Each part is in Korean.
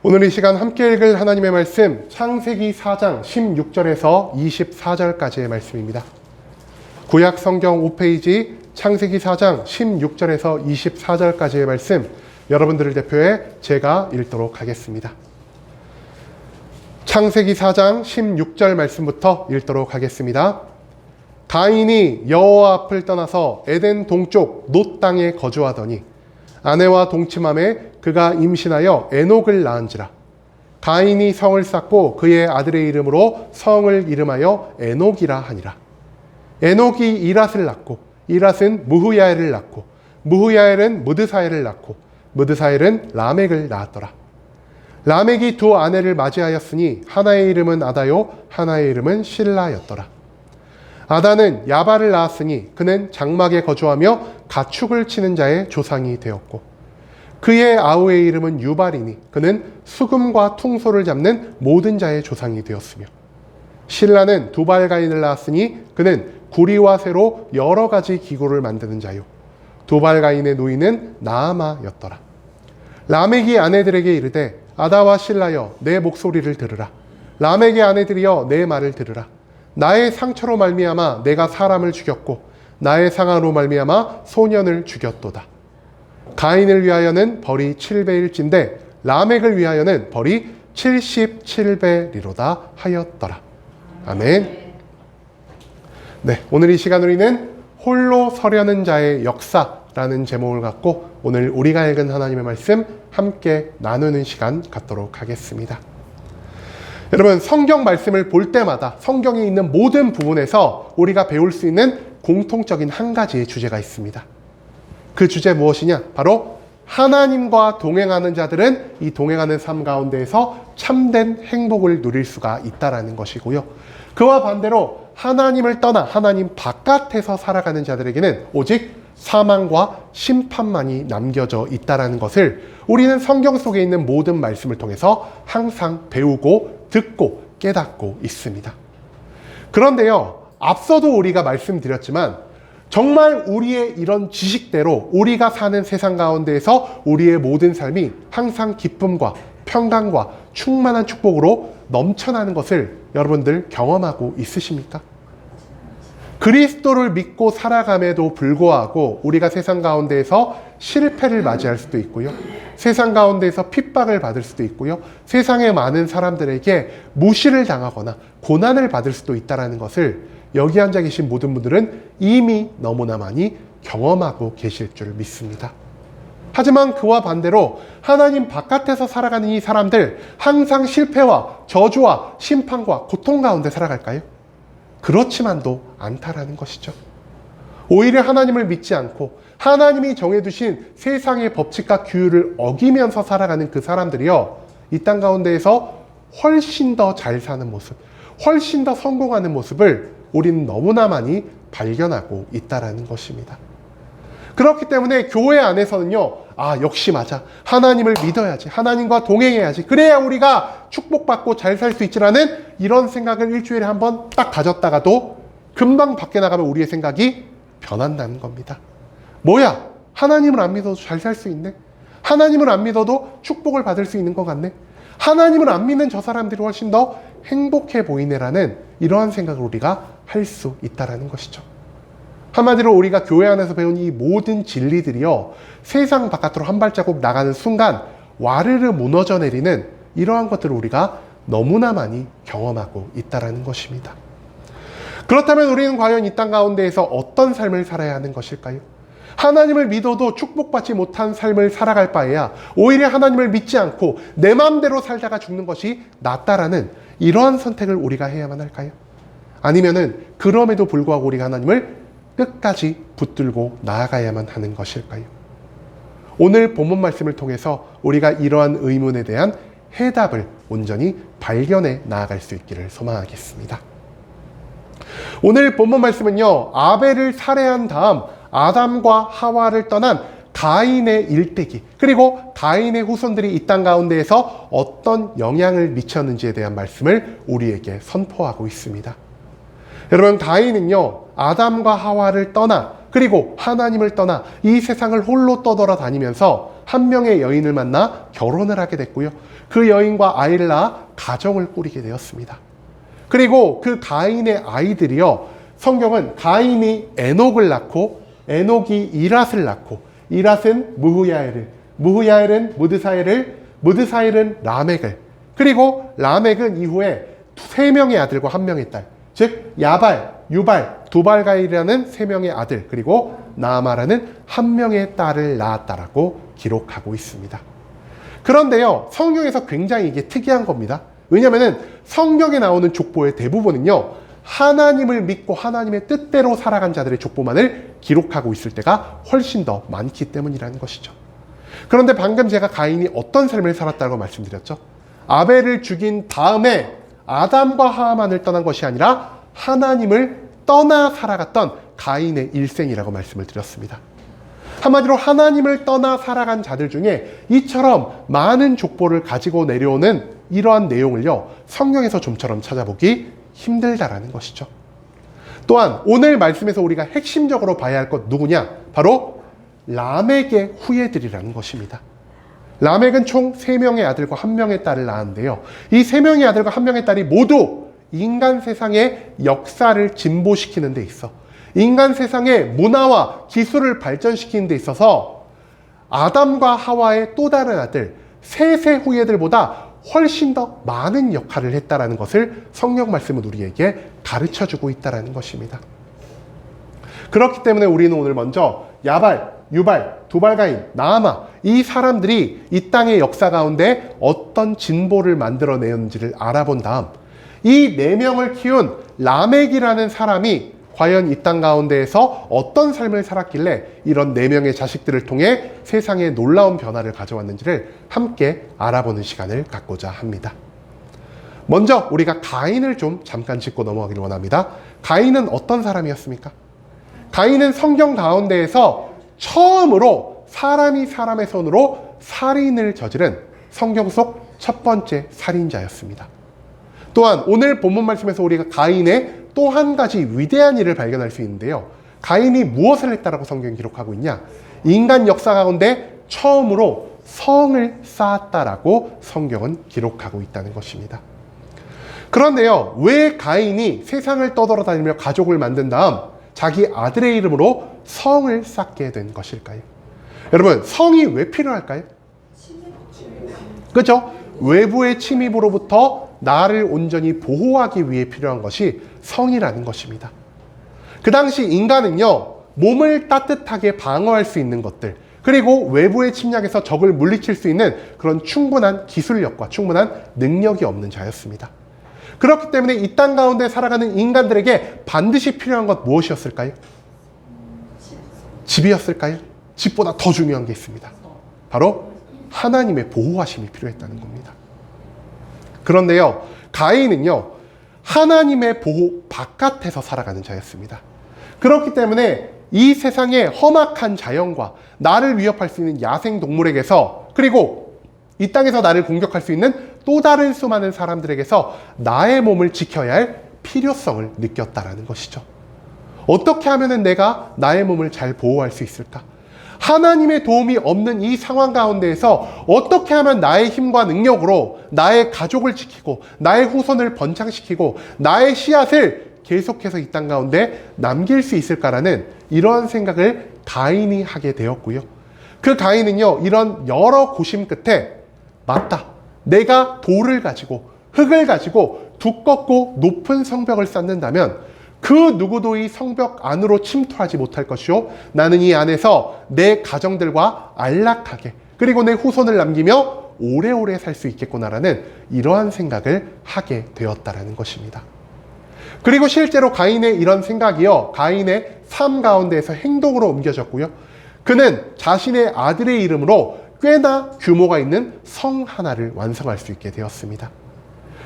오늘 이 시간 함께 읽을 하나님의 말씀 창세기 4장 16절에서 24절까지의 말씀입니다. 구약 성경 5페이지 창세기 4장 16절에서 24절까지의 말씀, 여러분들을 대표해 제가 읽도록 하겠습니다. 창세기 4장 16절 말씀부터 읽도록 하겠습니다. 가인이 여호와 앞을 떠나서 에덴 동쪽 놋 땅에 거주하더니 아내와 동침함에 그가 임신하여 에녹을 낳은지라. 가인이 성을 쌓고 그의 아들의 이름으로 성을 이름하여 에녹이라 하니라. 에녹이 이랏을 낳고 이랏은 무후야엘을 낳고 무후야엘은 무드사엘을 낳고 무드사엘은 라멕을 낳았더라. 라멕이 두 아내를 맞이하였으니 하나의 이름은 아다요 하나의 이름은 실라였더라. 아다는 야발을 낳았으니 그는 장막에 거주하며 가축을 치는 자의 조상이 되었고 그의 아우의 이름은 유발이니 그는 수금과 퉁소를 잡는 모든 자의 조상이 되었으며 실라는 두발가인을 낳았으니 그는 구리와 쇠로 여러 가지 기구를 만드는 자요 두발가인의 노인은 나아마였더라. 라멕이 아내들에게 이르되 아다와 실라여 내 목소리를 들으라. 라멕의 아내들이여 내 말을 들으라. 나의 상처로 말미암아 내가 사람을 죽였고 나의 상하로 말미암아 소년을 죽였도다. 가인을 위하여는 벌이 7배일진데 라멕을 위하여는 벌이 77배리로다 하였더라. 아멘. 네, 오늘 이 시간 우리는 홀로 서려는 자의 역사라는 제목을 갖고 오늘 우리가 읽은 하나님의 말씀 함께 나누는 시간 갖도록 하겠습니다. 여러분, 성경 말씀을 볼 때마다 성경에 있는 모든 부분에서 우리가 배울 수 있는 공통적인 한 가지의 주제가 있습니다. 그 주제 무엇이냐? 바로 하나님과 동행하는 자들은 이 동행하는 삶 가운데에서 참된 행복을 누릴 수가 있다는 것이고요. 그와 반대로 하나님을 떠나 하나님 바깥에서 살아가는 자들에게는 오직 사망과 심판만이 남겨져 있다는 것을 우리는 성경 속에 있는 모든 말씀을 통해서 항상 배우고 듣고 깨닫고 있습니다. 그런데요, 앞서도 우리가 말씀드렸지만 정말 우리의 이런 지식대로 우리가 사는 세상 가운데에서 우리의 모든 삶이 항상 기쁨과 평강과 충만한 축복으로 넘쳐나는 것을 여러분들 경험하고 있으십니까? 그리스도를 믿고 살아감에도 불구하고 우리가 세상 가운데에서 실패를 맞이할 수도 있고요. 세상 가운데에서 핍박을 받을 수도 있고요. 세상의 많은 사람들에게 무시를 당하거나 고난을 받을 수도 있다는 것을 여기 앉아 계신 모든 분들은 이미 너무나 많이 경험하고 계실 줄 믿습니다. 하지만 그와 반대로 하나님 바깥에서 살아가는 이 사람들, 항상 실패와 저주와 심판과 고통 가운데 살아갈까요? 그렇지만도 않다라는 것이죠. 오히려 하나님을 믿지 않고 하나님이 정해두신 세상의 법칙과 규율을 어기면서 살아가는 그 사람들이요, 이 땅 가운데에서 훨씬 더 잘 사는 모습, 훨씬 더 성공하는 모습을 우리는 너무나 많이 발견하고 있다는 것입니다. 그렇기 때문에 교회 안에서는요, 역시 맞아, 하나님을 믿어야지, 하나님과 동행해야지, 그래야 우리가 축복받고 잘 살 수 있지라는 이런 생각을 일주일에 한 번 딱 가졌다가도 금방 밖에 나가면 우리의 생각이 변한다는 겁니다. 뭐야, 하나님을 안 믿어도 잘 살 수 있네, 하나님을 안 믿어도 축복을 받을 수 있는 것 같네, 하나님을 안 믿는 저 사람들이 훨씬 더 행복해 보이네라는 이러한 생각을 우리가 할 수 있다는 것이죠. 한마디로 우리가 교회 안에서 배운 이 모든 진리들이요, 세상 바깥으로 한 발자국 나가는 순간 와르르 무너져 내리는 이러한 것들을 우리가 너무나 많이 경험하고 있다는 것입니다. 그렇다면 우리는 과연 이 땅 가운데에서 어떤 삶을 살아야 하는 것일까요? 하나님을 믿어도 축복받지 못한 삶을 살아갈 바에야 오히려 하나님을 믿지 않고 내 마음대로 살다가 죽는 것이 낫다라는 이러한 선택을 우리가 해야만 할까요? 아니면은 그럼에도 불구하고 우리가 하나님을 끝까지 붙들고 나아가야만 하는 것일까요? 오늘 본문 말씀을 통해서 우리가 이러한 의문에 대한 해답을 온전히 발견해 나아갈 수 있기를 소망하겠습니다. 오늘 본문 말씀은요, 아벨을 살해한 다음 아담과 하와를 떠난 가인의 일대기, 그리고 가인의 후손들이 이 땅 가운데에서 어떤 영향을 미쳤는지에 대한 말씀을 우리에게 선포하고 있습니다. 여러분, 가인은요, 아담과 하와를 떠나, 그리고 하나님을 떠나 이 세상을 홀로 떠돌아다니면서 한 명의 여인을 만나 결혼을 하게 됐고요. 그 여인과 아이를 낳아 가정을 꾸리게 되었습니다. 그리고 그 가인의 아이들이요, 성경은 가인이 에녹을 낳고 에녹이 이랏을 낳고 이랏은 무후야엘을, 무후야엘은 무드사엘을, 무드사엘은 라멕을, 그리고 라멕은 이후에 3명의 아들과 1명의 딸, 즉 야발, 유발, 두발가일이라는 3명의 아들, 그리고 나아마라는 1명의 딸을 낳았다라고 기록하고 있습니다. 그런데요, 성경에서 굉장히 이게 특이한 겁니다. 왜냐하면 성경에 나오는 족보의 대부분은요, 하나님을 믿고 하나님의 뜻대로 살아간 자들의 족보만을 기록하고 있을 때가 훨씬 더 많기 때문이라는 것이죠. 그런데 방금 제가 가인이 어떤 삶을 살았다고 말씀드렸죠? 아벨을 죽인 다음에 아담과 하와만을 떠난 것이 아니라 하나님을 떠나 살아갔던 가인의 일생이라고 말씀을 드렸습니다. 한마디로 하나님을 떠나 살아간 자들 중에 이처럼 많은 족보를 가지고 내려오는 이러한 내용을요, 성경에서 좀처럼 찾아보기 힘들다라는 것이죠. 또한 오늘 말씀에서 우리가 핵심적으로 봐야 할 것 누구냐? 바로 라멕의 후예들이라는 것입니다. 라멕은 총 3명의 아들과 1명의 딸을 낳았는데요. 이 3명의 아들과 1명의 딸이 모두 인간 세상의 역사를 진보시키는 데 있어, 인간 세상의 문화와 기술을 발전시키는 데 있어서 아담과 하와의 또 다른 아들, 셋의 후예들보다 훨씬 더 많은 역할을 했다라는 것을 성경 말씀은 우리에게 가르쳐주고 있다는 것입니다. 그렇기 때문에 우리는 오늘 먼저 야발, 유발, 두발가인, 나아마, 이 사람들이 이 땅의 역사 가운데 어떤 진보를 만들어내었는지를 알아본 다음, 이 4명을 키운 라멕이라는 사람이 과연 이 땅 가운데에서 어떤 삶을 살았길래 이런 4명의 자식들을 통해 세상에 놀라운 변화를 가져왔는지를 함께 알아보는 시간을 갖고자 합니다. 먼저 우리가 가인을 좀 잠깐 짚고 넘어가기를 원합니다. 가인은 어떤 사람이었습니까? 가인은 성경 가운데에서 처음으로 사람이 사람의 손으로 살인을 저지른 성경 속 첫 번째 살인자였습니다. 또한 오늘 본문 말씀에서 우리가 가인의 또 한 가지 위대한 일을 발견할 수 있는데요. 가인이 무엇을 했다라고 성경이 기록하고 있냐? 인간 역사 가운데 처음으로 성을 쌓았다라고 성경은 기록하고 있다는 것입니다. 그런데요, 왜 가인이 세상을 떠돌아다니며 가족을 만든 다음 자기 아들의 이름으로 성을 쌓게 된 것일까요? 여러분, 성이 왜 필요할까요? 그렇죠? 외부의 침입으로부터 나를 온전히 보호하기 위해 필요한 것이 성이라는 것입니다. 그 당시 인간은요, 몸을 따뜻하게 방어할 수 있는 것들, 그리고 외부의 침략에서 적을 물리칠 수 있는 그런 충분한 기술력과 충분한 능력이 없는 자였습니다. 그렇기 때문에 이 땅 가운데 살아가는 인간들에게 반드시 필요한 것 무엇이었을까요? 집이었을까요? 집보다 더 중요한 게 있습니다. 바로 하나님의 보호하심이 필요했다는 겁니다. 그런데요, 가인은요, 하나님의 보호 바깥에서 살아가는 자였습니다. 그렇기 때문에 이 세상의 험악한 자연과 나를 위협할 수 있는 야생 동물에게서, 그리고 이 땅에서 나를 공격할 수 있는 또 다른 수많은 사람들에게서 나의 몸을 지켜야 할 필요성을 느꼈다라는 것이죠. 어떻게 하면 내가 나의 몸을 잘 보호할 수 있을까? 하나님의 도움이 없는 이 상황 가운데에서 어떻게 하면 나의 힘과 능력으로 나의 가족을 지키고 나의 후손을 번창시키고 나의 씨앗을 계속해서 이 땅 가운데 남길 수 있을까라는 이러한 생각을 가인이 하게 되었고요. 그 가인은요, 이런 여러 고심 끝에 맞다, 내가 돌을 가지고 흙을 가지고 두껍고 높은 성벽을 쌓는다면 그 누구도 이 성벽 안으로 침투하지 못할 것이요, 나는 이 안에서 내 가정들과 안락하게, 그리고 내 후손을 남기며 오래오래 살 수 있겠구나라는 이러한 생각을 하게 되었다라는 것입니다. 그리고 실제로 가인의 이런 생각이요, 가인의 삶 가운데에서 행동으로 옮겨졌고요. 그는 자신의 아들의 이름으로 꽤나 규모가 있는 성 하나를 완성할 수 있게 되었습니다.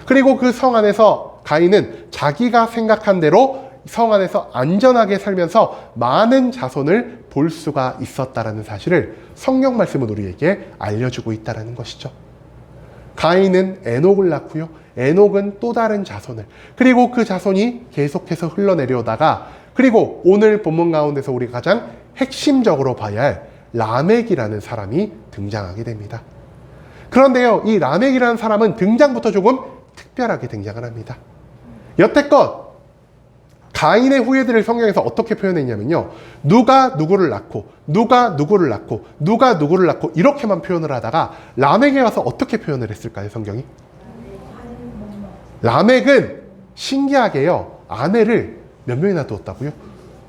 그리고 그 성 안에서 가인은 자기가 생각한 대로 성 안에서 안전하게 살면서 많은 자손을 볼 수가 있었다라는 사실을 성경 말씀은 우리에게 알려주고 있다는 것이죠. 가인은 에녹을 낳고요, 에녹은 또 다른 자손을, 그리고 그 자손이 계속해서 흘러내려오다가, 그리고 오늘 본문 가운데서 우리가 가장 핵심적으로 봐야 할 라멕이라는 사람이 등장하게 됩니다. 그런데요, 이 라멕이라는 사람은 등장부터 조금 특별하게 등장을 합니다. 여태껏 가인의 후예들을 성경에서 어떻게 표현했냐면요, 누가 누구를 낳고 누가 누구를 낳고 누가 누구를 낳고 이렇게만 표현을 하다가 라멕에 와서 어떻게 표현을 했을까요, 성경이? 라멕은 신기하게요, 아내를 몇 명이나 두었다고요?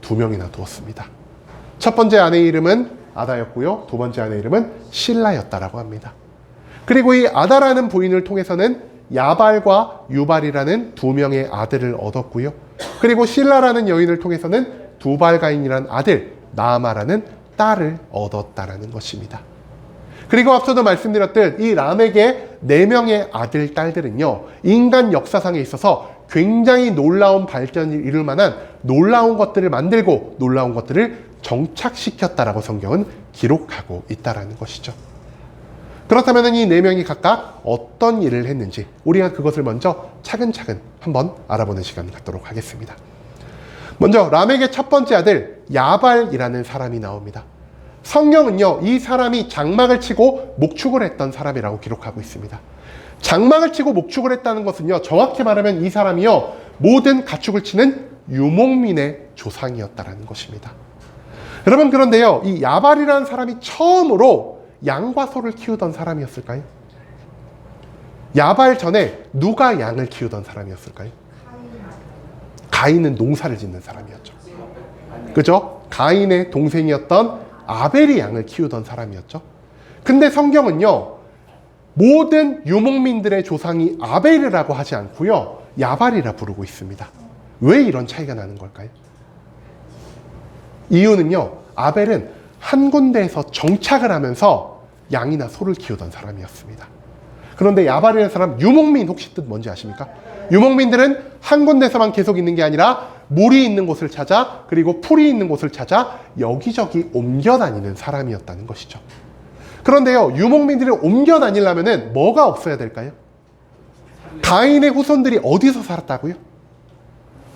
2명이나 두었습니다. 첫 번째 아내의 이름은 아다였고요, 두 번째 아내의 이름은 실라였다라고 합니다. 그리고 이 아다라는 부인을 통해서는 야발과 유발이라는 2명의 아들을 얻었고요, 그리고 실라라는 여인을 통해서는 두발가인이라는 아들, 나아마라는 딸을 얻었다라는 것입니다. 그리고 앞서도 말씀드렸듯 이 람에게 4명의 아들, 딸들은요, 인간 역사상에 있어서 굉장히 놀라운 발전을 이룰 만한 놀라운 것들을 만들고 놀라운 것들을 정착시켰다라고 성경은 기록하고 있다라는 것이죠. 그렇다면 이 4명이 각각 어떤 일을 했는지 우리가 그것을 먼저 차근차근 한번 알아보는 시간 갖도록 하겠습니다. 먼저 람에게 첫 번째 아들 야발이라는 사람이 나옵니다. 성경은요, 이 사람이 장막을 치고 목축을 했던 사람이라고 기록하고 있습니다. 장막을 치고 목축을 했다는 것은요, 정확히 말하면 이 사람이요, 모든 가축을 치는 유목민의 조상이었다라는 것입니다. 여러분, 그런데요, 이 야발이라는 사람이 처음으로 양과 소를 키우던 사람이었을까요? 야발 전에 누가 양을 키우던 사람이었을까요? 가인은 농사를 짓는 사람이었죠. 그죠? 가인의 동생이었던 아벨이 양을 키우던 사람이었죠. 근데 성경은요, 모든 유목민들의 조상이 아벨이라고 하지 않고요, 야발이라 부르고 있습니다. 왜 이런 차이가 나는 걸까요? 이유는요, 아벨은 한 군데에서 정착을 하면서 양이나 소를 키우던 사람이었습니다. 그런데 야발이라는 사람, 유목민 혹시 뜻 뭔지 아십니까? 유목민들은 한 군데서만 계속 있는 게 아니라 물이 있는 곳을 찾아, 그리고 풀이 있는 곳을 찾아 여기저기 옮겨 다니는 사람이었다는 것이죠. 그런데요, 유목민들이 옮겨 다니려면 뭐가 없어야 될까요? 가인의 후손들이 어디서 살았다고요?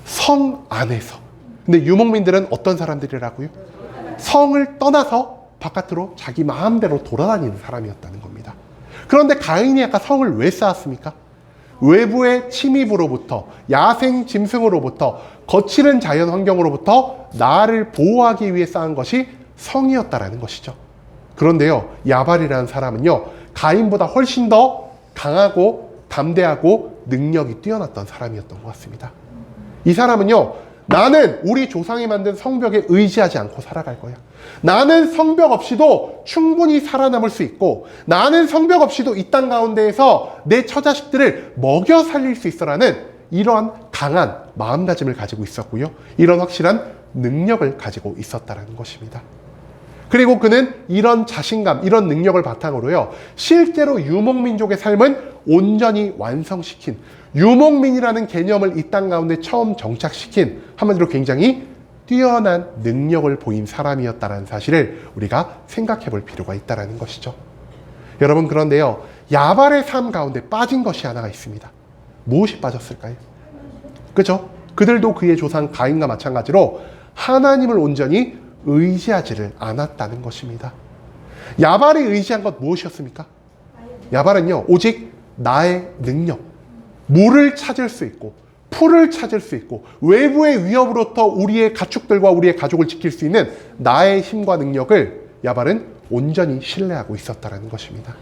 성 안에서. 근데 유목민들은 어떤 사람들이라고요? 성을 떠나서 바깥으로 자기 마음대로 돌아다니는 사람이었다는 겁니다. 그런데 가인이 아까 성을 왜 쌓았습니까? 외부의 침입으로부터, 야생 짐승으로부터, 거칠은 자연 환경으로부터 나를 보호하기 위해 쌓은 것이 성이었다라는 것이죠. 그런데요, 야발이라는 사람은요, 가인보다 훨씬 더 강하고 담대하고 능력이 뛰어났던 사람이었던 것 같습니다. 이 사람은요, 나는 우리 조상이 만든 성벽에 의지하지 않고 살아갈 거야. 나는 성벽 없이도 충분히 살아남을 수 있고, 나는 성벽 없이도 이 땅 가운데에서 내 처자식들을 먹여 살릴 수 있어라는 이러한 강한 마음가짐을 가지고 있었고요, 이런 확실한 능력을 가지고 있었다는 것입니다. 그리고 그는 이런 자신감, 이런 능력을 바탕으로요, 실제로 유목민족의 삶은 온전히 완성시킨, 유목민이라는 개념을 이 땅 가운데 처음 정착시킨, 한마디로 굉장히 뛰어난 능력을 보인 사람이었다는 사실을 우리가 생각해 볼 필요가 있다는 것이죠. 여러분, 그런데요, 야발의 삶 가운데 빠진 것이 하나가 있습니다. 무엇이 빠졌을까요? 그죠? 그들도 그의 조상 가인과 마찬가지로 하나님을 온전히 의지하지를 않았다는 것입니다. 야발이 의지한 것 무엇이었습니까? 야발은요, 오직 나의 능력, 물을 찾을 수 있고 풀을 찾을 수 있고 외부의 위협으로부터 우리의 가축들과 우리의 가족을 지킬 수 있는 나의 힘과 능력을 야발은 온전히 신뢰하고 있었다는 것입니다.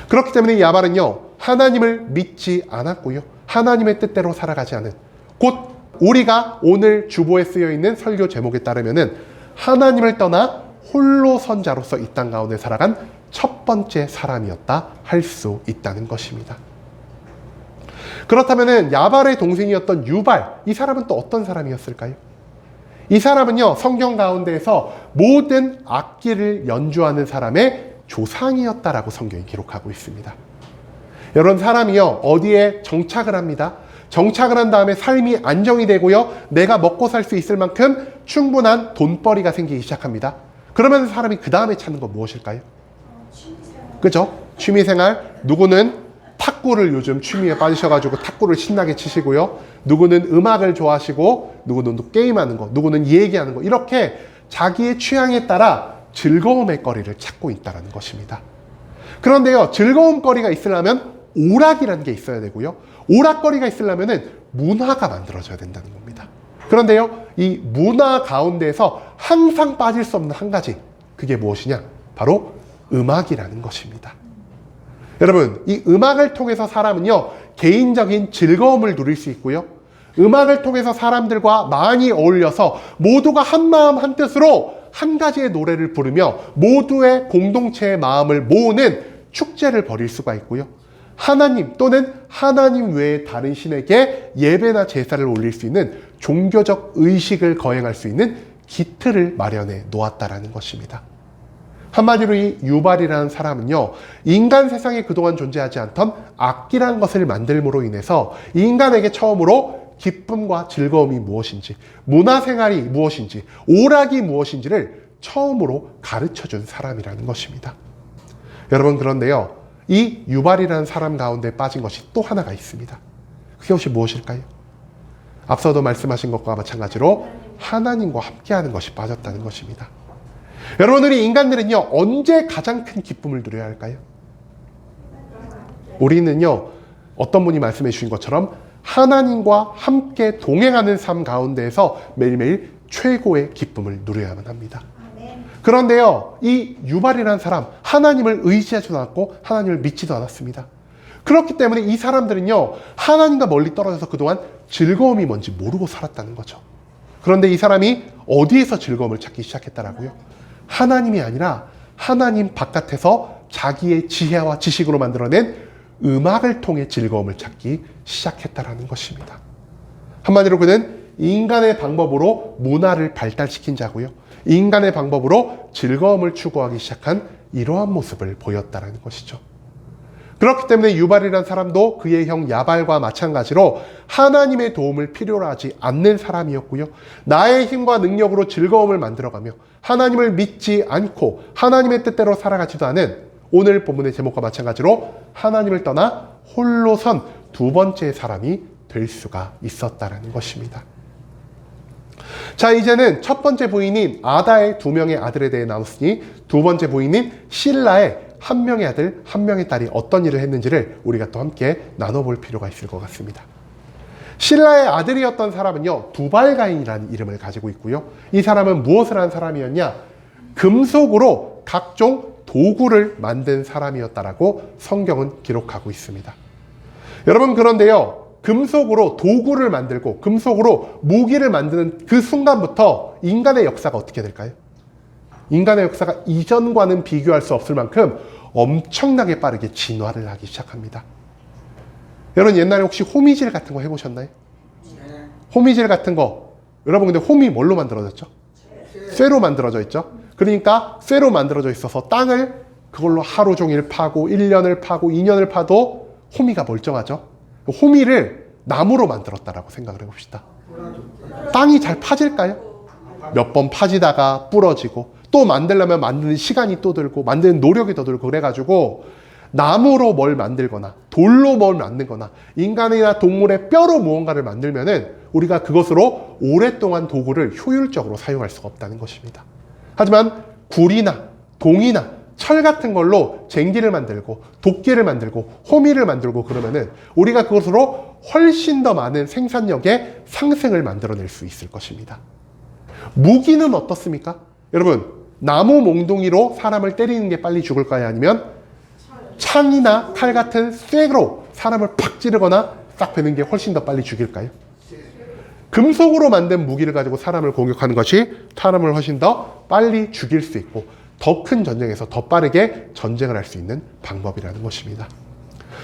그렇기 때문에 야발은요, 하나님을 믿지 않았고요, 하나님의 뜻대로 살아가지 않은, 곧 우리가 오늘 주보에 쓰여 있는 설교 제목에 따르면은 하나님을 떠나 홀로 선자로서 이 땅 가운데 살아간 첫 번째 사람이었다 할 수 있다는 것입니다. 그렇다면 야발의 동생이었던 유발, 이 사람은 또 어떤 사람이었을까요? 이 사람은요, 성경 가운데에서 모든 악기를 연주하는 사람의 조상이었다라고 성경이 기록하고 있습니다. 이런 사람이요, 어디에 정착을 합니다. 정착을 한 다음에 삶이 안정이 되고요, 내가 먹고 살 수 있을 만큼 충분한 돈벌이가 생기기 시작합니다. 그러면 사람이 그 다음에 찾는 건 무엇일까요? 그죠? 취미생활. 누구는 탁구를 요즘 취미에 빠지셔가지고 탁구를 신나게 치시고요, 누구는 음악을 좋아하시고, 누구는 또 게임하는 거, 누구는 얘기하는 거, 이렇게 자기의 취향에 따라 즐거움의 거리를 찾고 있다는 것입니다. 그런데요, 즐거움거리가 있으려면 오락이라는 게 있어야 되고요. 오락거리가 있으려면 문화가 만들어져야 된다는 겁니다. 그런데요, 이 문화 가운데에서 항상 빠질 수 없는 한 가지, 그게 무엇이냐? 바로 음악이라는 것입니다. 여러분, 이 음악을 통해서 사람은요, 개인적인 즐거움을 누릴 수 있고요. 음악을 통해서 사람들과 많이 어울려서 모두가 한 마음 한 뜻으로 한 가지의 노래를 부르며 모두의 공동체의 마음을 모으는 축제를 벌일 수가 있고요. 하나님 또는 하나님 외의 다른 신에게 예배나 제사를 올릴 수 있는 종교적 의식을 거행할 수 있는 기틀을 마련해 놓았다라는 것입니다. 한마디로 이 유발이라는 사람은요, 인간 세상에 그동안 존재하지 않던 악기란 것을 만들므로 인해서 인간에게 처음으로 기쁨과 즐거움이 무엇인지, 문화생활이 무엇인지, 오락이 무엇인지를 처음으로 가르쳐준 사람이라는 것입니다. 여러분, 그런데요, 이 유발이라는 사람 가운데 빠진 것이 또 하나가 있습니다. 그것이 무엇일까요? 앞서도 말씀하신 것과 마찬가지로 하나님과 함께하는 것이 빠졌다는 것입니다. 여러분, 우리 인간들은요, 언제 가장 큰 기쁨을 누려야 할까요? 우리는요, 어떤 분이 말씀해 주신 것처럼 하나님과 함께 동행하는 삶 가운데에서 매일매일 최고의 기쁨을 누려야만 합니다. 그런데요, 이 유발이라는 사람, 하나님을 의지하지도 않았고 하나님을 믿지도 않았습니다. 그렇기 때문에 이 사람들은요, 하나님과 멀리 떨어져서 그동안 즐거움이 뭔지 모르고 살았다는 거죠. 그런데 이 사람이 어디에서 즐거움을 찾기 시작했다라고요? 하나님이 아니라 하나님 바깥에서 자기의 지혜와 지식으로 만들어낸 음악을 통해 즐거움을 찾기 시작했다라는 것입니다. 한마디로 그는 인간의 방법으로 문화를 발달시킨 자고요. 인간의 방법으로 즐거움을 추구하기 시작한 이러한 모습을 보였다라는 것이죠. 그렇기 때문에 유발이라는 사람도 그의 형 야발과 마찬가지로 하나님의 도움을 필요로 하지 않는 사람이었고요. 나의 힘과 능력으로 즐거움을 만들어가며 하나님을 믿지 않고 하나님의 뜻대로 살아가지도 않은 오늘 본문의 제목과 마찬가지로 하나님을 떠나 홀로 선 두 번째 사람이 될 수가 있었다는 것입니다. 자, 이제는 첫 번째 부인인 아다의 두 명의 아들에 대해 나눴으니 두 번째 부인인 실라의 한 명의 아들, 한 명의 딸이 어떤 일을 했는지를 우리가 또 함께 나눠볼 필요가 있을 것 같습니다. 실라의 아들이었던 사람은요, 두발가인이라는 이름을 가지고 있고요. 이 사람은 무엇을 한 사람이었냐? 금속으로 각종 도구를 만든 사람이었다라고 성경은 기록하고 있습니다. 여러분, 그런데요, 금속으로 도구를 만들고 금속으로 무기를 만드는 그 순간부터 인간의 역사가 어떻게 될까요? 인간의 역사가 이전과는 비교할 수 없을 만큼 엄청나게 빠르게 진화를 하기 시작합니다. 여러분, 옛날에 혹시 호미질 같은 거 해보셨나요? 호미질 같은 거, 여러분, 근데 홈이 뭘로 만들어졌죠? 쇠로 만들어져 있죠? 그러니까 쇠로 만들어져 있어서 땅을 그걸로 하루 종일 파고 1년을 파고 2년을 파도 호미가 멀쩡하죠? 호미를 나무로 만들었다라고 생각을 해봅시다. 땅이 잘 파질까요? 몇 번 파지다가 부러지고 또 만들려면 만드는 시간이 또 들고 만드는 노력이 더 들고 그래가지고 나무로 뭘 만들거나 돌로 뭘 만들거나 인간이나 동물의 뼈로 무언가를 만들면은 우리가 그것으로 오랫동안 도구를 효율적으로 사용할 수가 없다는 것입니다. 하지만 굴이나 동이나 철 같은 걸로 쟁기를 만들고 도끼를 만들고 호미를 만들고 그러면은 우리가 그것으로 훨씬 더 많은 생산력의 상승을 만들어낼 수 있을 것입니다. 무기는 어떻습니까? 여러분, 나무 몽둥이로 사람을 때리는 게 빨리 죽을까요? 아니면 창이나 칼 같은 쇠로 사람을 팍 찌르거나 싹 베는 게 훨씬 더 빨리 죽일까요? 금속으로 만든 무기를 가지고 사람을 공격하는 것이 사람을 훨씬 더 빨리 죽일 수 있고 더 큰 전쟁에서 더 빠르게 전쟁을 할 수 있는 방법이라는 것입니다.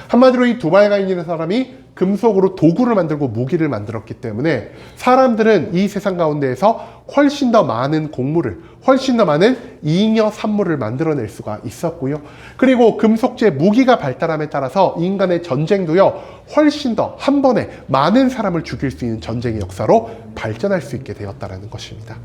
한마디로 이 두발가인이라는 사람이 금속으로 도구를 만들고 무기를 만들었기 때문에 사람들은 이 세상 가운데에서 훨씬 더 많은 곡물을, 훨씬 더 많은 잉여 산물을 만들어낼 수가 있었고요. 그리고 금속재 무기가 발달함에 따라서 인간의 전쟁도요, 훨씬 더 한 번에 많은 사람을 죽일 수 있는 전쟁의 역사로 발전할 수 있게 되었다는 것입니다.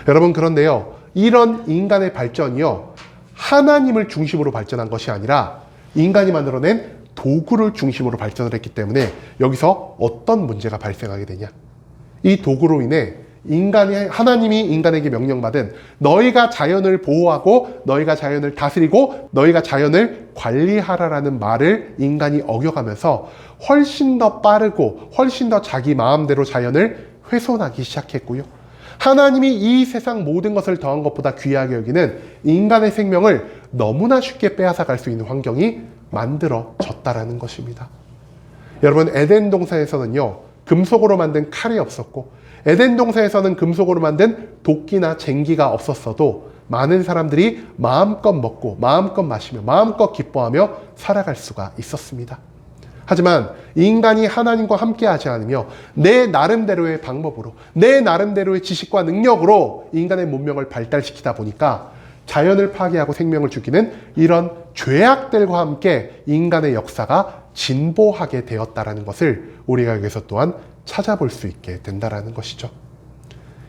여러분, 그런데요, 이런 인간의 발전이요, 하나님을 중심으로 발전한 것이 아니라 인간이 만들어낸 도구를 중심으로 발전을 했기 때문에 여기서 어떤 문제가 발생하게 되냐? 이 도구로 인해 하나님이 인간에게 명령받은 너희가 자연을 보호하고 너희가 자연을 다스리고 너희가 자연을 관리하라라는 말을 인간이 어겨가면서 훨씬 더 빠르고 훨씬 더 자기 마음대로 자연을 훼손하기 시작했고요. 하나님이 이 세상 모든 것을 더한 것보다 귀하게 여기는 인간의 생명을 너무나 쉽게 빼앗아갈 수 있는 환경이 만들어졌다라는 것입니다. 여러분, 에덴 동산에서는요, 금속으로 만든 칼이 없었고 에덴 동산에서는 금속으로 만든 도끼나 쟁기가 없었어도 많은 사람들이 마음껏 먹고 마음껏 마시며 마음껏 기뻐하며 살아갈 수가 있었습니다. 하지만 인간이 하나님과 함께하지 않으며 내 나름대로의 방법으로 내 나름대로의 지식과 능력으로 인간의 문명을 발달시키다 보니까 자연을 파괴하고 생명을 죽이는 이런 죄악들과 함께 인간의 역사가 진보하게 되었다라는 것을 우리가 여기서 또한 찾아볼 수 있게 된다라는 것이죠.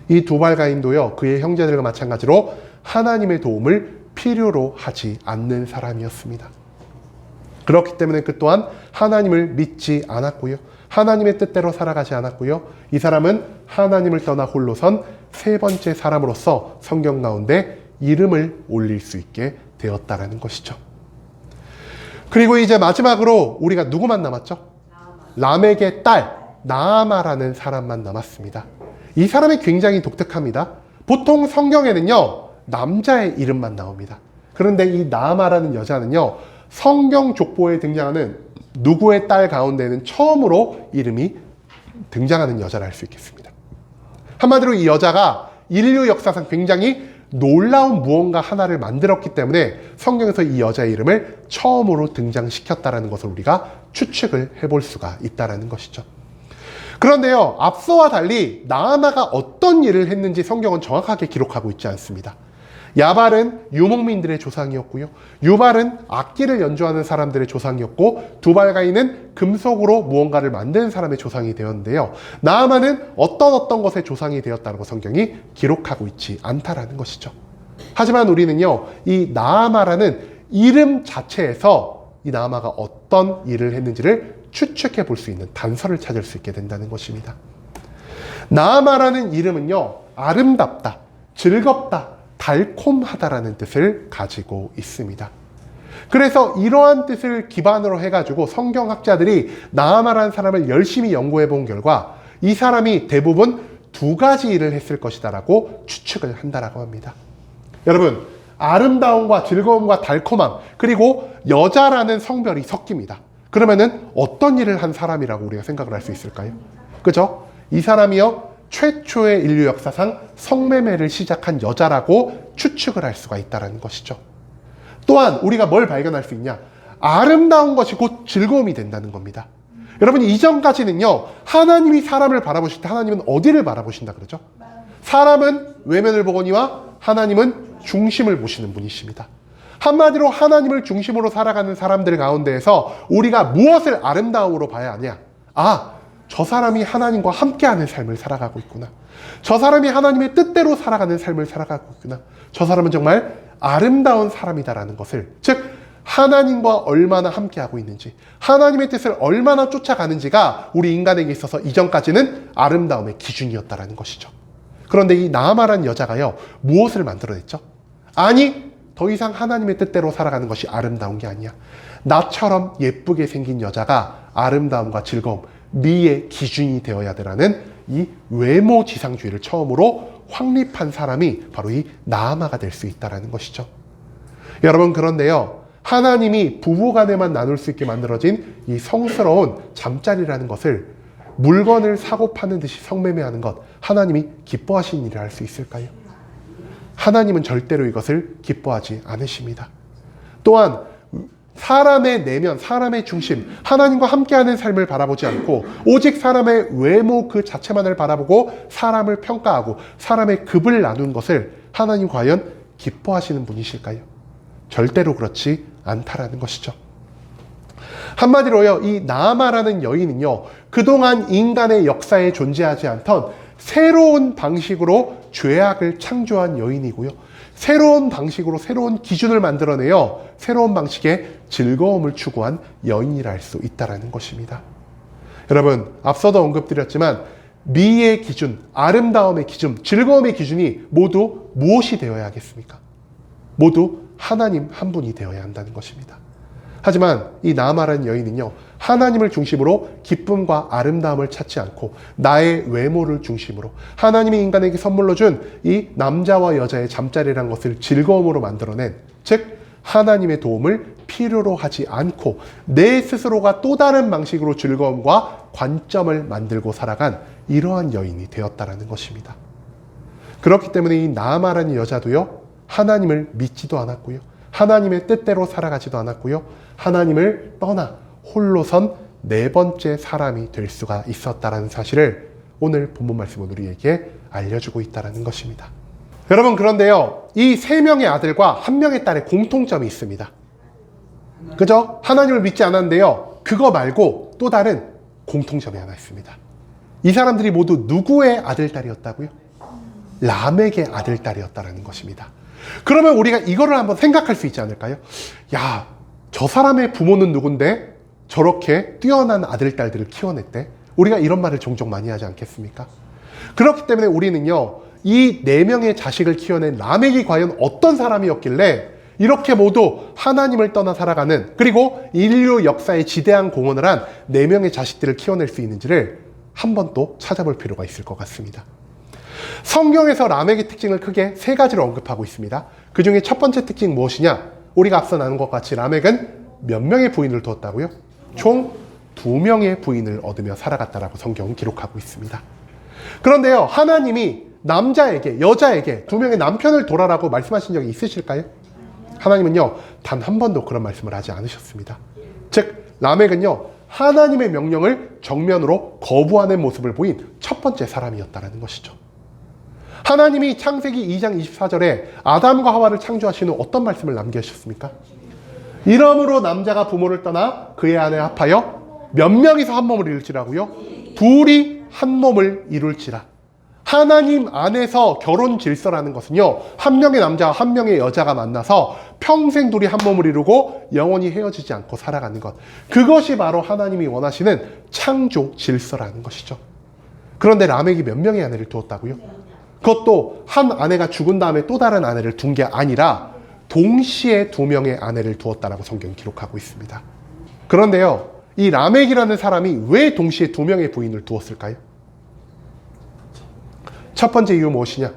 이 두발가인도요, 그의 형제들과 마찬가지로 하나님의 도움을 필요로 하지 않는 사람이었습니다. 그렇기 때문에 그 또한 하나님을 믿지 않았고요, 하나님의 뜻대로 살아가지 않았고요, 이 사람은 하나님을 떠나 홀로 선 세 번째 사람으로서 성경 가운데 이름을 올릴 수 있게 되었다라는 것이죠. 그리고 이제 마지막으로 우리가 누구만 남았죠? 람에게 딸 나아마라는 사람만 남았습니다. 이 사람이 굉장히 독특합니다. 보통 성경에는요, 남자의 이름만 나옵니다. 그런데 이 나아마라는 여자는요, 성경 족보에 등장하는 누구의 딸 가운데는 처음으로 이름이 등장하는 여자를 알 수 있겠습니다. 한마디로 이 여자가 인류 역사상 굉장히 놀라운 무언가 하나를 만들었기 때문에 성경에서 이 여자의 이름을 처음으로 등장시켰다는 것을 우리가 추측을 해볼 수가 있다는 것이죠. 그런데요, 앞서와 달리 나아마가 어떤 일을 했는지 성경은 정확하게 기록하고 있지 않습니다. 야발은 유목민들의 조상이었고요, 유발은 악기를 연주하는 사람들의 조상이었고, 두발가인은 금속으로 무언가를 만드는 사람의 조상이 되었는데요, 나아마는 어떤 것의 조상이 되었다는 거 성경이 기록하고 있지 않다라는 것이죠. 하지만 우리는요, 이 나아마라는 이름 자체에서 이 나아마가 어떤 일을 했는지를 추측해 볼 수 있는 단서를 찾을 수 있게 된다는 것입니다. 나아마라는 이름은요, 아름답다, 즐겁다, 달콤하다라는 뜻을 가지고 있습니다. 그래서 이러한 뜻을 기반으로 해가지고 성경학자들이 나아마라는 사람을 열심히 연구해 본 결과 이 사람이 대부분 두 가지 일을 했을 것이다라고 추측을 한다라고 합니다. 여러분, 아름다움과 즐거움과 달콤함, 그리고 여자라는 성별이 섞입니다. 그러면은 어떤 일을 한 사람이라고 우리가 생각을 할 수 있을까요? 그죠? 이 사람이요, 최초의 인류 역사상 성매매를 시작한 여자라고 추측을 할 수가 있다는 것이죠. 또한 우리가 뭘 발견할 수 있냐? 아름다운 것이 곧 즐거움이 된다는 겁니다. 여러분, 이전까지는요, 하나님이 사람을 바라보실 때 하나님은 어디를 바라보신다 그러죠? 사람은 외면을 보거니와 하나님은 중심을 보시는 분이십니다. 한마디로 하나님을 중심으로 살아가는 사람들 가운데에서 우리가 무엇을 아름다움으로 봐야 하냐? 저 사람이 하나님과 함께하는 삶을 살아가고 있구나. 저 사람이 하나님의 뜻대로 살아가는 삶을 살아가고 있구나. 저 사람은 정말 아름다운 사람이다라는 것을, 즉 하나님과 얼마나 함께하고 있는지, 하나님의 뜻을 얼마나 쫓아가는지가 우리 인간에게 있어서 이전까지는 아름다움의 기준이었다라는 것이죠. 그런데 이 나아마라는 여자가요, 무엇을 만들어냈죠? 아니, 더 이상 하나님의 뜻대로 살아가는 것이 아름다운 게 아니야. 나처럼 예쁘게 생긴 여자가 아름다움과 즐거움, 미의 기준이 되어야 되라는 이 외모 지상주의를 처음으로 확립한 사람이 바로 이 나아마가 될 수 있다는 것이죠. 여러분, 그런데요, 하나님이 부부간에만 나눌 수 있게 만들어진 이 성스러운 잠자리라는 것을 물건을 사고 파는 듯이 성매매하는 것, 하나님이 기뻐하시는 일을 할 수 있을까요? 하나님은 절대로 이것을 기뻐하지 않으십니다. 또한 사람의 내면, 사람의 중심, 하나님과 함께하는 삶을 바라보지 않고 오직 사람의 외모 그 자체만을 바라보고 사람을 평가하고 사람의 급을 나눈 것을 하나님 과연 기뻐하시는 분이실까요? 절대로 그렇지 않다라는 것이죠. 한마디로요, 이 나아마라는 여인은요, 그동안 인간의 역사에 존재하지 않던 새로운 방식으로 죄악을 창조한 여인이고요, 새로운 방식으로 새로운 기준을 만들어내어 새로운 방식의 즐거움을 추구한 여인이라 할 수 있다는 것입니다. 여러분, 앞서도 언급드렸지만 미의 기준, 아름다움의 기준, 즐거움의 기준이 모두 무엇이 되어야 하겠습니까? 모두 하나님 한 분이 되어야 한다는 것입니다. 하지만 이 나아마라는 여인은요, 하나님을 중심으로 기쁨과 아름다움을 찾지 않고 나의 외모를 중심으로 하나님이 인간에게 선물로 준 이 남자와 여자의 잠자리란 것을 즐거움으로 만들어낸, 즉 하나님의 도움을 필요로 하지 않고 내 스스로가 또 다른 방식으로 즐거움과 관점을 만들고 살아간 이러한 여인이 되었다라는 것입니다. 그렇기 때문에 이 나아마라는 여자도요, 하나님을 믿지도 않았고요, 하나님의 뜻대로 살아가지도 않았고요, 하나님을 떠나 홀로선 네 번째 사람이 될 수가 있었다라는 사실을 오늘 본문 말씀은 우리에게 알려주고 있다는 것입니다. 여러분, 그런데요, 이 세 명의 아들과 한 명의 딸의 공통점이 있습니다. 그죠? 하나님을 믿지 않았는데요, 그거 말고 또 다른 공통점이 하나 있습니다. 이 사람들이 모두 누구의 아들, 딸이었다고요? 라멕의 아들, 딸이었다는 것입니다. 그러면 우리가 이거를 한번 생각할 수 있지 않을까요? 야, 저 사람의 부모는 누군데 저렇게 뛰어난 아들, 딸들을 키워냈대? 우리가 이런 말을 종종 많이 하지 않겠습니까? 그렇기 때문에 우리는요, 이 네 명의 자식을 키워낸 라멕이 과연 어떤 사람이었길래 이렇게 모두 하나님을 떠나 살아가는, 그리고 인류 역사에 지대한 공헌을 한 네 명의 자식들을 키워낼 수 있는지를 한 번 또 찾아볼 필요가 있을 것 같습니다. 성경에서 라멕의 특징을 크게 세 가지로 언급하고 있습니다. 그 중에 첫 번째 특징 무엇이냐? 우리가 앞서 나눈 것 같이 라멕은 몇 명의 부인을 두었다고요? 총 2명의 부인을 얻으며 살아갔다라고 성경은 기록하고 있습니다. 그런데요, 하나님이 남자에게, 여자에게 2명의 남편을 둬라라고 말씀하신 적이 있으실까요? 하나님은요, 단 한 번도 그런 말씀을 하지 않으셨습니다. 즉, 라멕은요, 하나님의 명령을 정면으로 거부하는 모습을 보인 첫 번째 사람이었다는 것이죠. 하나님이 창세기 2장 24절에 아담과 하와를 창조하신 후 어떤 말씀을 남기셨습니까? 이러므로 남자가 부모를 떠나 그의 아내에 합하여 몇 명이서 한 몸을 이룰지라고요? 둘이 한 몸을 이룰지라. 하나님 안에서 결혼 질서라는 것은요, 한 명의 남자와 한 명의 여자가 만나서 평생 둘이 한 몸을 이루고 영원히 헤어지지 않고 살아가는 것, 그것이 바로 하나님이 원하시는 창조 질서라는 것이죠. 그런데 라멕이 몇 명의 아내를 두었다고요? 그것도 한 아내가 죽은 다음에 또 다른 아내를 둔 게 아니라 동시에 2명의 아내를 두었다라고 성경이 기록하고 있습니다. 그런데요, 이 라멕이라는 사람이 왜 동시에 2명의 부인을 두었을까요? 첫 번째 이유 무엇이냐?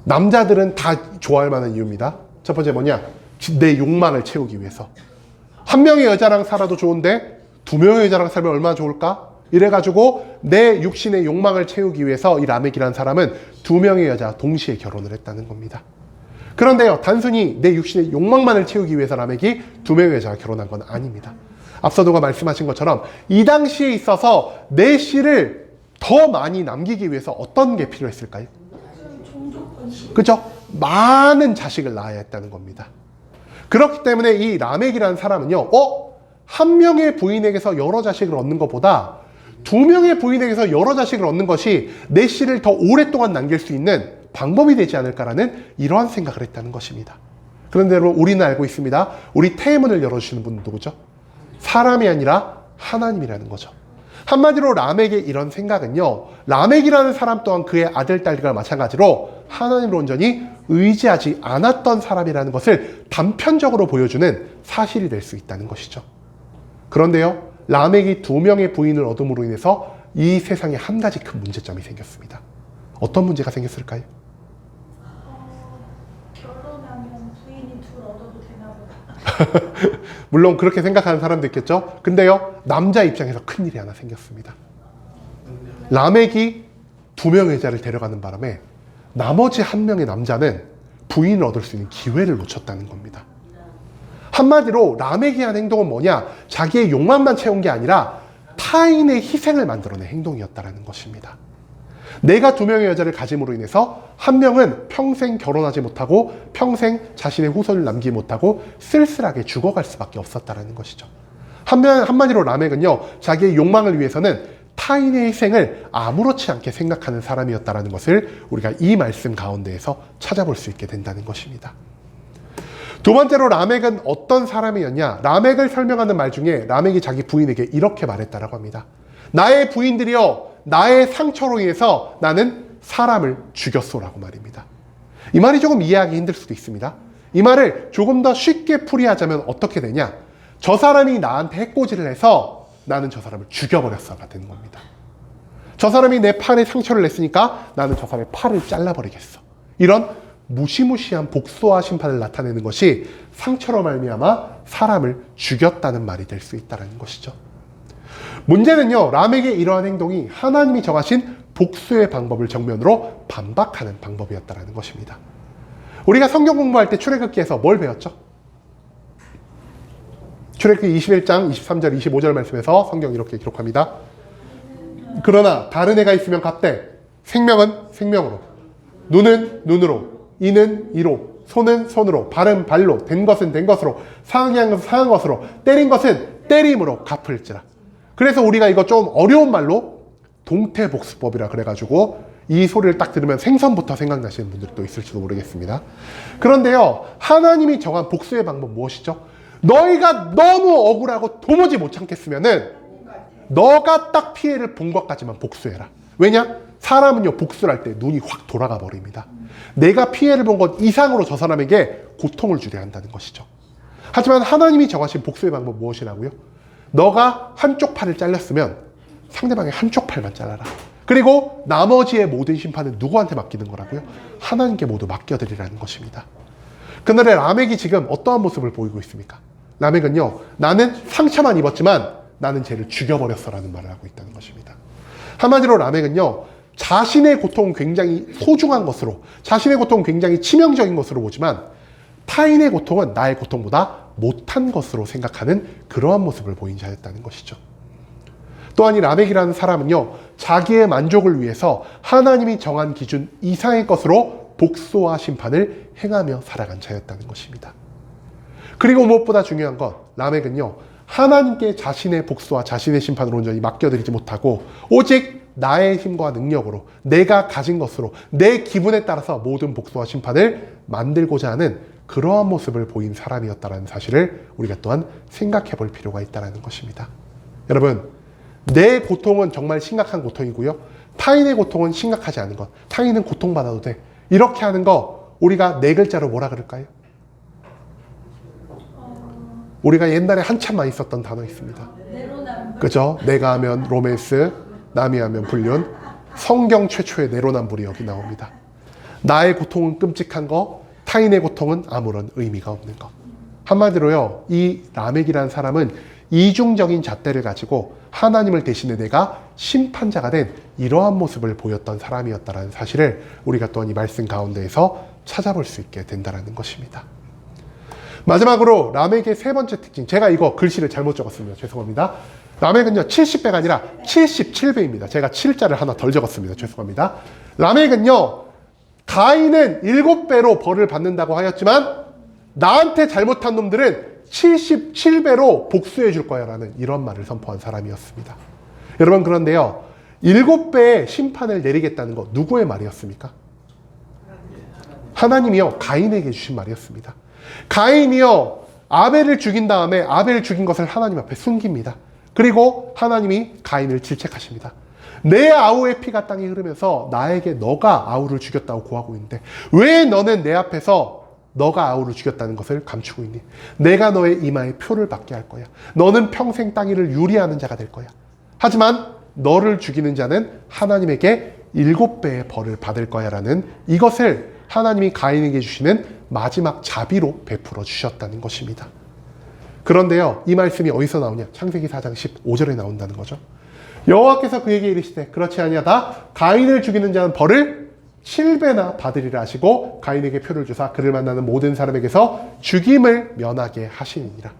남자들은 다 좋아할 만한 이유입니다. 첫 번째 뭐냐? 내 욕망을 채우기 위해서. 한 명의 여자랑 살아도 좋은데 2명의 여자랑 살면 얼마나 좋을까? 이래가지고 내 육신의 욕망을 채우기 위해서 이 라멕이라는 사람은 2명의 여자와 동시에 결혼을 했다는 겁니다. 그런데요, 단순히 내 육신의 욕망만을 채우기 위해서 라멕이 2명의 여자와 결혼한 건 아닙니다. 앞서 누가 말씀하신 것처럼 이 당시에 있어서 내 씨를 더 많이 남기기 위해서 어떤 게 필요했을까요? 그죠? 많은 자식을 낳아야 했다는 겁니다. 그렇기 때문에 이 라멕이라는 사람은요, 한 명의 부인에게서 여러 자식을 얻는 것보다 2명의 부인에게서 여러 자식을 얻는 것이 내 씨를 더 오랫동안 남길 수 있는 방법이 되지 않을까라는 이러한 생각을 했다는 것입니다. 그런데 여러분, 우리는 알고 있습니다. 우리 태문을 열어주시는 분은 누구죠? 사람이 아니라 하나님이라는 거죠. 한마디로 라멕의 이런 생각은요, 라멕이라는 사람 또한 그의 아들, 딸과 마찬가지로 하나님을 온전히 의지하지 않았던 사람이라는 것을 단편적으로 보여주는 사실이 될 수 있다는 것이죠. 그런데요, 라멕이 2명의 부인을 얻음으로 인해서 이 세상에 한 가지 큰 문제점이 생겼습니다. 어떤 문제가 생겼을까요? 결혼하면 부인이 둘 얻어도 되나 보다. 물론 그렇게 생각하는 사람도 있겠죠. 근데요, 남자 입장에서 큰일이 하나 생겼습니다. 라멕이 2명의 여자를 데려가는 바람에 나머지 1명의 남자는 부인을 얻을 수 있는 기회를 놓쳤다는 겁니다. 한마디로 라멕이 한 행동은 뭐냐? 자기의 욕망만 채운 게 아니라 타인의 희생을 만들어낸 행동이었다는 것입니다. 내가 2명의 여자를 가짐으로 인해서 1명은 평생 결혼하지 못하고 평생 자신의 후손을 남기지 못하고 쓸쓸하게 죽어갈 수밖에 없었다는 것이죠. 한마디로 라멕은요, 자기의 욕망을 위해서는 타인의 희생을 아무렇지 않게 생각하는 사람이었다는 것을 우리가 이 말씀 가운데에서 찾아볼 수 있게 된다는 것입니다. 두 번째로 라멕은 어떤 사람이었냐? 라멕을 설명하는 말 중에 라멕이 자기 부인에게 이렇게 말했다라고 합니다. 나의 부인들이여, 나의 상처로 인해서 나는 사람을 죽였소라고 말입니다. 이 말이 조금 이해하기 힘들 수도 있습니다. 이 말을 조금 더 쉽게 풀이하자면 어떻게 되냐? 저 사람이 나한테 해코지를 해서 나는 저 사람을 죽여버렸어가 되는 겁니다. 저 사람이 내 팔에 상처를 냈으니까 나는 저 사람의 팔을 잘라버리겠어. 이런 무시무시한 복수와 심판을 나타내는 것이 상처로 말미암아 사람을 죽였다는 말이 될 수 있다는 것이죠. 문제는요, 람에게 이러한 행동이 하나님이 정하신 복수의 방법을 정면으로 반박하는 방법이었다는 것입니다. 우리가 성경 공부할 때 출애굽기에서 뭘 배웠죠? 출애굽기 21장 23절 25절 말씀에서 성경 이렇게 기록합니다. 그러나 다른 애가 있으면 갑되 생명은 생명으로, 눈은 눈으로, 이는 이로, 손은 손으로, 발은 발로, 된 것은 된 것으로, 상한 것은 상한 것으로, 때린 것은 때림으로 갚을지라. 그래서 우리가 이거 좀 어려운 말로 동태복수법이라 그래가지고 이 소리를 딱 들으면 생선부터 생각나시는 분들도 있을지도 모르겠습니다. 그런데요, 하나님이 정한 복수의 방법 무엇이죠? 너희가 너무 억울하고 도무지 못 참겠으면은 너가 딱 피해를 본 것까지만 복수해라. 왜냐? 사람은요, 복수를 할 때 눈이 확 돌아가 버립니다. 내가 피해를 본 것 이상으로 저 사람에게 고통을 주려 한다는 것이죠. 하지만 하나님이 정하신 복수의 방법 무엇이라고요? 너가 한쪽 팔을 잘렸으면 상대방의 한쪽 팔만 잘라라. 그리고 나머지의 모든 심판은 누구한테 맡기는 거라고요? 하나님께 모두 맡겨드리라는 것입니다. 그날의 라멕이 지금 어떠한 모습을 보이고 있습니까? 라멕은요, 나는 상처만 입었지만 나는 쟤를 죽여버렸어라는 말을 하고 있다는 것입니다. 한마디로 라멕은요, 자신의 고통은 굉장히 소중한 것으로, 자신의 고통은 굉장히 치명적인 것으로 보지만 타인의 고통은 나의 고통보다 못한 것으로 생각하는 그러한 모습을 보인 자였다는 것이죠. 또한 이 라멕이라는 사람은요, 자기의 만족을 위해서 하나님이 정한 기준 이상의 것으로 복수와 심판을 행하며 살아간 자였다는 것입니다. 그리고 무엇보다 중요한 건 라멕은요, 하나님께 자신의 복수와 자신의 심판을 온전히 맡겨드리지 못하고 오직 나의 힘과 능력으로, 내가 가진 것으로, 내 기분에 따라서 모든 복수와 심판을 만들고자 하는 그러한 모습을 보인 사람이었다는 사실을 우리가 또한 생각해 볼 필요가 있다는 것입니다. 여러분, 내 고통은 정말 심각한 고통이고요, 타인의 고통은 심각하지 않은 것, 타인은 고통받아도 돼, 이렇게 하는 거 우리가 네 글자로 뭐라 그럴까요? 우리가 옛날에 한참 많이 썼던 단어 있습니다. 그죠? 내가 하면 로맨스, 남이 하면 불륜, 성경 최초의 내로남불이 여기 나옵니다. 나의 고통은 끔찍한 거, 타인의 고통은 아무런 의미가 없는 것. 한마디로요, 이 라멕이라는 사람은 이중적인 잣대를 가지고 하나님을 대신해 내가 심판자가 된 이러한 모습을 보였던 사람이었다는 사실을 우리가 또한 이 말씀 가운데에서 찾아볼 수 있게 된다는 것입니다. 마지막으로 라멕의 세 번째 특징, 제가 이거 글씨를 잘못 적었습니다. 죄송합니다. 라멕은요, 70배가 아니라 77배입니다. 제가 7자를 하나 덜 적었습니다. 죄송합니다. 라멕은요, 가인은 7배로 벌을 받는다고 하였지만 나한테 잘못한 놈들은 77배로 복수해 줄 거야 라는 이런 말을 선포한 사람이었습니다. 여러분, 그런데요, 7배의 심판을 내리겠다는 거 누구의 말이었습니까? 하나님이요, 가인에게 주신 말이었습니다. 가인이요, 아벨을 죽인 다음에 아벨을 죽인 것을 하나님 앞에 숨깁니다. 그리고 하나님이 가인을 질책하십니다. 내 아우의 피가 땅에 흐르면서 나에게 너가 아우를 죽였다고 고하고 있는데 왜 너는 내 앞에서 너가 아우를 죽였다는 것을 감추고 있니? 내가 너의 이마에 표를 받게 할 거야. 너는 평생 땅 위를 유리하는 자가 될 거야. 하지만 너를 죽이는 자는 하나님에게 7배의 벌을 받을 거야 라는 이것을 하나님이 가인에게 주시는 마지막 자비로 베풀어 주셨다는 것입니다. 그런데요, 이 말씀이 어디서 나오냐? 창세기 4장 15절에 나온다는 거죠. 여호와께서 그에게 이르시되 그렇지 아니하다. 가인을 죽이는 자는 벌을 7배나 받으리라 하시고 가인에게 표를 주사 그를 만나는 모든 사람에게서 죽임을 면하게 하시니라.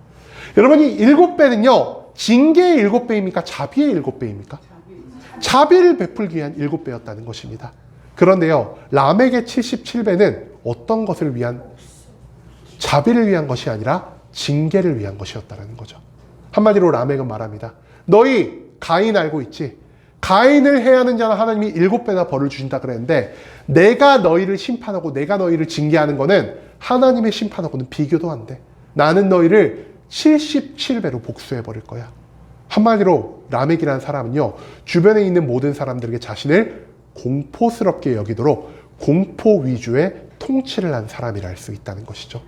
여러분, 이 7배는요, 징계의 7배입니까? 자비의 7배입니까? 자비를 베풀기 위한 7배였다는 것입니다. 그런데요, 라멕의 77배는 어떤 것을 위한, 자비를 위한 것이 아니라 징계를 위한 것이었다는 거죠. 한마디로 라멕은 말합니다. 너희 가인 알고 있지? 가인을 해야 하는 자는 하나님이 7배나 벌을 주신다 그랬는데 내가 너희를 심판하고 내가 너희를 징계하는 거는 하나님의 심판하고는 비교도 안 돼. 나는 너희를 77배로 복수해 버릴 거야. 한마디로 라멕이라는 사람은요, 주변에 있는 모든 사람들에게 자신을 공포스럽게 여기도록 공포 위주의 통치를 한 사람이라 할 수 있다는 것이죠.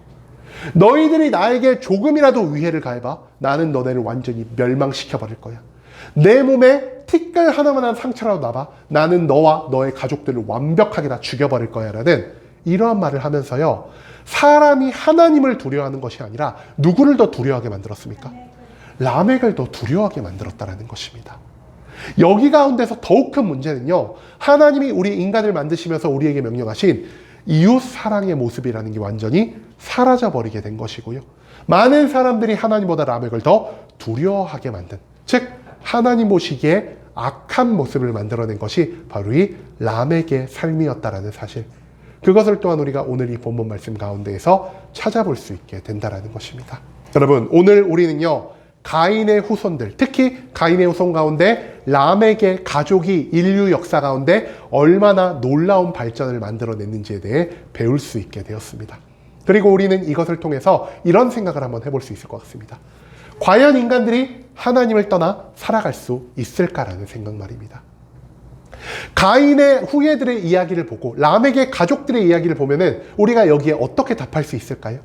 너희들이 나에게 조금이라도 위해를 가해봐. 나는 너네를 완전히 멸망시켜버릴 거야. 내 몸에 티끌 하나만한 상처라도 나봐. 나는 너와 너의 가족들을 완벽하게 다 죽여버릴 거야. 라는 이러한 말을 하면서요, 사람이 하나님을 두려워하는 것이 아니라 누구를 더 두려워하게 만들었습니까? 라멕을 더 두려워하게 만들었다는 것입니다. 여기 가운데서 더욱 큰 문제는요, 하나님이 우리 인간을 만드시면서 우리에게 명령하신 이웃 사랑의 모습이라는 게 완전히 사라져버리게 된 것이고요. 많은 사람들이 하나님보다 라멕을 더 두려워하게 만든, 즉 하나님 보시기에 악한 모습을 만들어낸 것이 바로 이 라멕의 삶이었다라는 사실, 그것을 또한 우리가 오늘 이 본문 말씀 가운데에서 찾아볼 수 있게 된다는 것입니다. 여러분, 오늘 우리는요, 가인의 후손들, 특히 가인의 후손 가운데 라멕의 가족이 인류 역사 가운데 얼마나 놀라운 발전을 만들어냈는지에 대해 배울 수 있게 되었습니다. 그리고 우리는 이것을 통해서 이런 생각을 한번 해볼 수 있을 것 같습니다. 과연 인간들이 하나님을 떠나 살아갈 수 있을까라는 생각 말입니다. 가인의 후예들의 이야기를 보고 라멕의 가족들의 이야기를 보면은 우리가 여기에 어떻게 답할 수 있을까요?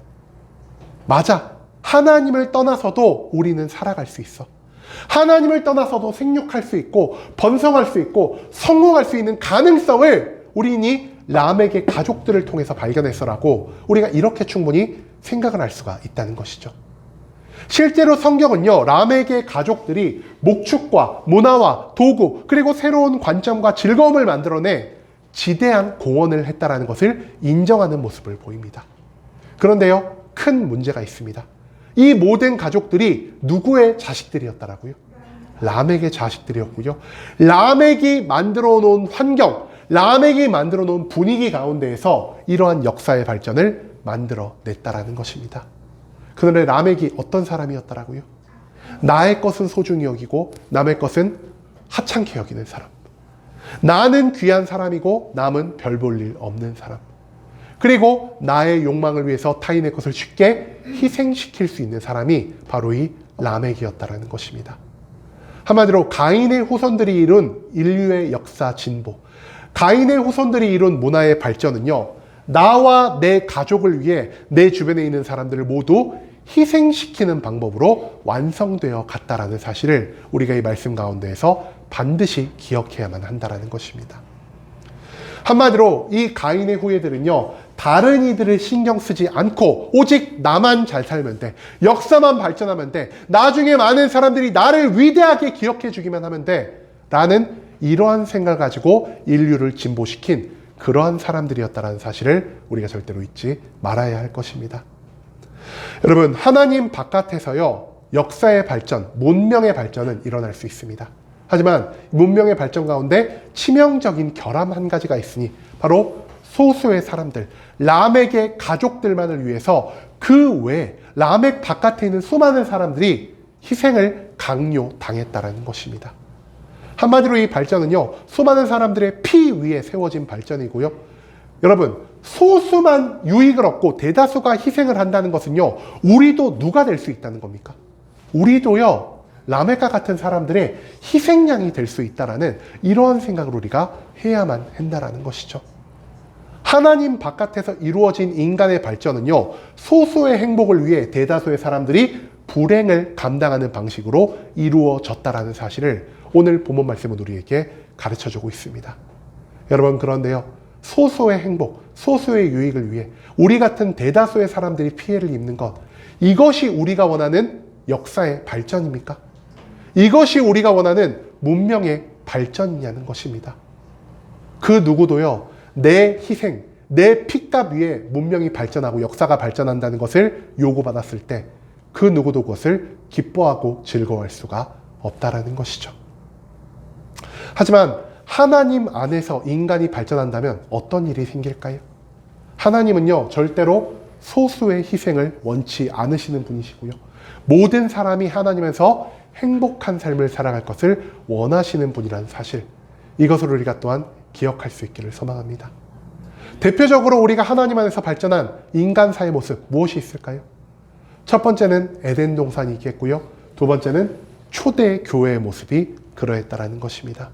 맞아. 하나님을 떠나서도 우리는 살아갈 수 있어. 하나님을 떠나서도 생육할 수 있고 번성할 수 있고 성공할 수 있는 가능성을 우리는 라멕의 가족들을 통해서 발견했어라고 우리가 이렇게 충분히 생각을 할 수가 있다는 것이죠. 실제로 성경은요, 라멕의 가족들이 목축과 문화와 도구 그리고 새로운 관점과 즐거움을 만들어내 지대한 공헌을 했다라는 것을 인정하는 모습을 보입니다. 그런데요, 큰 문제가 있습니다. 이 모든 가족들이 누구의 자식들이었다라고요? 라멕의 자식들이었고요. 라멕이 만들어 놓은 환경, 라멕이 만들어 놓은 분위기 가운데에서 이러한 역사의 발전을 만들어 냈다라는 것입니다. 그런데 라멕이 어떤 사람이었다라고요? 나의 것은 소중히 여기고 남의 것은 하찮게 여기는 사람. 나는 귀한 사람이고 남은 별 볼 일 없는 사람. 그리고 나의 욕망을 위해서 타인의 것을 쉽게 희생시킬 수 있는 사람이 바로 이 라멕이었다라는 것입니다. 한마디로 가인의 후손들이 이룬 인류의 역사 진보, 가인의 후손들이 이룬 문화의 발전은요, 나와 내 가족을 위해 내 주변에 있는 사람들을 모두 희생시키는 방법으로 완성되어 갔다라는 사실을 우리가 이 말씀 가운데에서 반드시 기억해야만 한다라는 것입니다. 한마디로 이 가인의 후예들은요, 다른 이들을 신경 쓰지 않고 오직 나만 잘 살면 돼, 역사만 발전하면 돼, 나중에 많은 사람들이 나를 위대하게 기억해 주기만 하면 돼 라는 이러한 생각을 가지고 인류를 진보시킨 그러한 사람들이었다는 사실을 우리가 절대로 잊지 말아야 할 것입니다. 여러분, 하나님 바깥에서요, 역사의 발전, 문명의 발전은 일어날 수 있습니다. 하지만 문명의 발전 가운데 치명적인 결함 한 가지가 있으니 바로 소수의 사람들, 라멕의 가족들만을 위해서 그 외에 라멕 바깥에 있는 수많은 사람들이 희생을 강요당했다는 것입니다. 한마디로 이 발전은요, 수많은 사람들의 피 위에 세워진 발전이고요. 여러분, 소수만 유익을 얻고 대다수가 희생을 한다는 것은요, 우리도 누가 될 수 있다는 겁니까? 우리도요, 라멕과 같은 사람들의 희생양이 될 수 있다라는 이러한 생각을 우리가 해야만 한다라는 것이죠. 하나님 바깥에서 이루어진 인간의 발전은요, 소수의 행복을 위해 대다수의 사람들이 불행을 감당하는 방식으로 이루어졌다라는 사실을 오늘 본문 말씀은 우리에게 가르쳐주고 있습니다. 여러분, 그런데요, 소수의 행복, 소수의 유익을 위해 우리 같은 대다수의 사람들이 피해를 입는 것, 이것이 우리가 원하는 역사의 발전입니까? 이것이 우리가 원하는 문명의 발전이냐는 것입니다. 그 누구도요, 내 희생, 내 피값 위에 문명이 발전하고 역사가 발전한다는 것을 요구받았을 때 그 누구도 그것을 기뻐하고 즐거워할 수가 없다라는 것이죠. 하지만 하나님 안에서 인간이 발전한다면 어떤 일이 생길까요? 하나님은요, 절대로 소수의 희생을 원치 않으시는 분이시고요, 모든 사람이 하나님에서 행복한 삶을 살아갈 것을 원하시는 분이라는 사실, 이것을 우리가 또한 기억할 수 있기를 소망합니다. 대표적으로 우리가 하나님 안에서 발전한 인간사의 모습 무엇이 있을까요? 첫 번째는 에덴 동산이 있겠고요, 두 번째는 초대 교회의 모습이 그러했다라는 것입니다.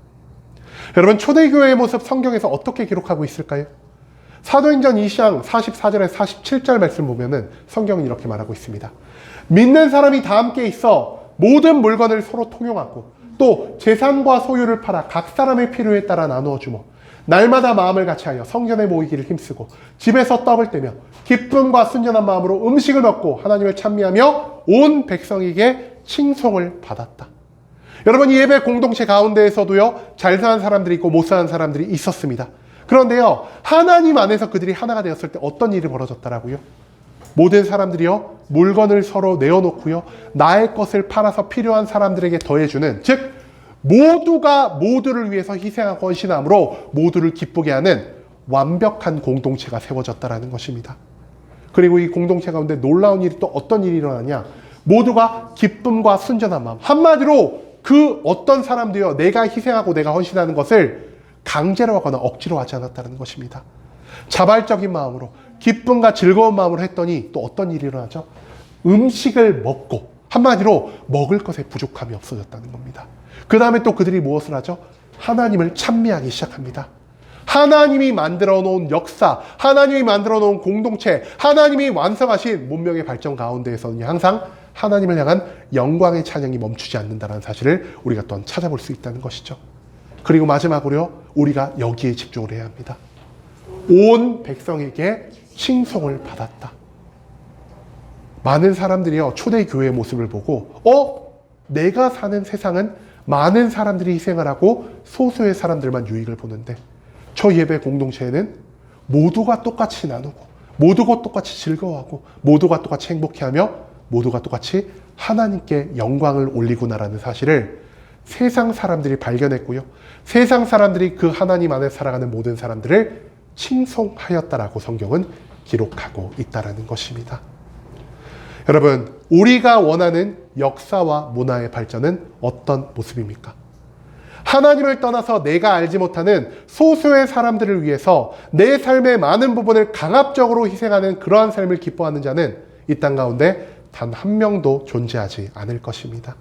여러분, 초대 교회의 모습 성경에서 어떻게 기록하고 있을까요? 사도행전 2장 44절에 47절 말씀 보면은 성경은 이렇게 말하고 있습니다. 믿는 사람이 다 함께 있어 모든 물건을 서로 통용하고 또 재산과 소유를 팔아 각 사람의 필요에 따라 나누어 주며 날마다 마음을 같이하여 성전에 모이기를 힘쓰고 집에서 떡을 떼며 기쁨과 순전한 마음으로 음식을 먹고 하나님을 찬미하며 온 백성에게 칭송을 받았다. 여러분, 이 예배 공동체 가운데에서도요, 잘 사는 사람들이 있고 못 사는 사람들이 있었습니다. 그런데요, 하나님 안에서 그들이 하나가 되었을 때 어떤 일이 벌어졌더라고요? 모든 사람들이요, 물건을 서로 내어놓고요, 나의 것을 팔아서 필요한 사람들에게 더해주는, 즉 모두가 모두를 위해서 희생하고 헌신함으로 모두를 기쁘게 하는 완벽한 공동체가 세워졌다라는 것입니다. 그리고 이 공동체 가운데 놀라운 일이 또 어떤 일이 일어나냐? 모두가 기쁨과 순전한 마음, 한마디로 그 어떤 사람도요, 내가 희생하고 내가 헌신하는 것을 강제로 하거나 억지로 하지 않았다는 것입니다. 자발적인 마음으로 기쁨과 즐거운 마음으로 했더니 또 어떤 일이 일어나죠? 음식을 먹고, 한마디로 먹을 것에 부족함이 없어졌다는 겁니다. 그 다음에 또 그들이 무엇을 하죠? 하나님을 찬미하기 시작합니다. 하나님이 만들어 놓은 역사, 하나님이 만들어 놓은 공동체, 하나님이 완성하신 문명의 발전 가운데에서는 항상 하나님을 향한 영광의 찬양이 멈추지 않는다는 사실을 우리가 또한 찾아볼 수 있다는 것이죠. 그리고 마지막으로요, 우리가 여기에 집중을 해야 합니다. 온 백성에게 칭송을 받았다. 많은 사람들이요, 초대교회의 모습을 보고 내가 사는 세상은 많은 사람들이 희생을 하고 소수의 사람들만 유익을 보는데 저 예배 공동체에는 모두가 똑같이 나누고 모두가 똑같이 즐거워하고 모두가 똑같이 행복해하며 모두가 똑같이 하나님께 영광을 올리구나라는 사실을 세상 사람들이 발견했고요. 세상 사람들이 그 하나님 안에 살아가는 모든 사람들을 칭송하였다라고 성경은 기록하고 있다라는 것입니다. 여러분, 우리가 원하는 역사와 문화의 발전은 어떤 모습입니까? 하나님을 떠나서 내가 알지 못하는 소수의 사람들을 위해서 내 삶의 많은 부분을 강압적으로 희생하는 그러한 삶을 기뻐하는 자는 이 땅 가운데 단 한 명도 존재하지 않을 것입니다.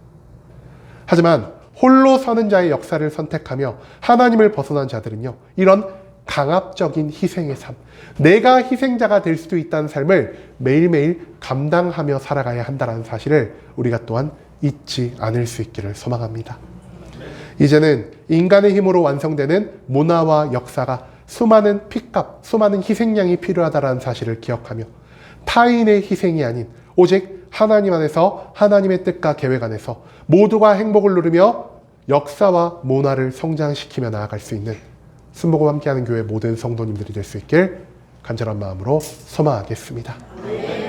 하지만 홀로 서는 자의 역사를 선택하며 하나님을 벗어난 자들은요, 이런 강압적인 희생의 삶, 내가 희생자가 될 수도 있다는 삶을 매일매일 감당하며 살아가야 한다는 사실을 우리가 또한 잊지 않을 수 있기를 소망합니다. 이제는 인간의 힘으로 완성되는 문화와 역사가 수많은 핏값, 수많은 희생양이 필요하다는 사실을 기억하며 타인의 희생이 아닌 오직 하나님 안에서 하나님의 뜻과 계획 안에서 모두가 행복을 누리며 역사와 문화를 성장시키며 나아갈 수 있는 순복음 함께하는 교회 모든 성도님들이 될 수 있길 간절한 마음으로 소망하겠습니다.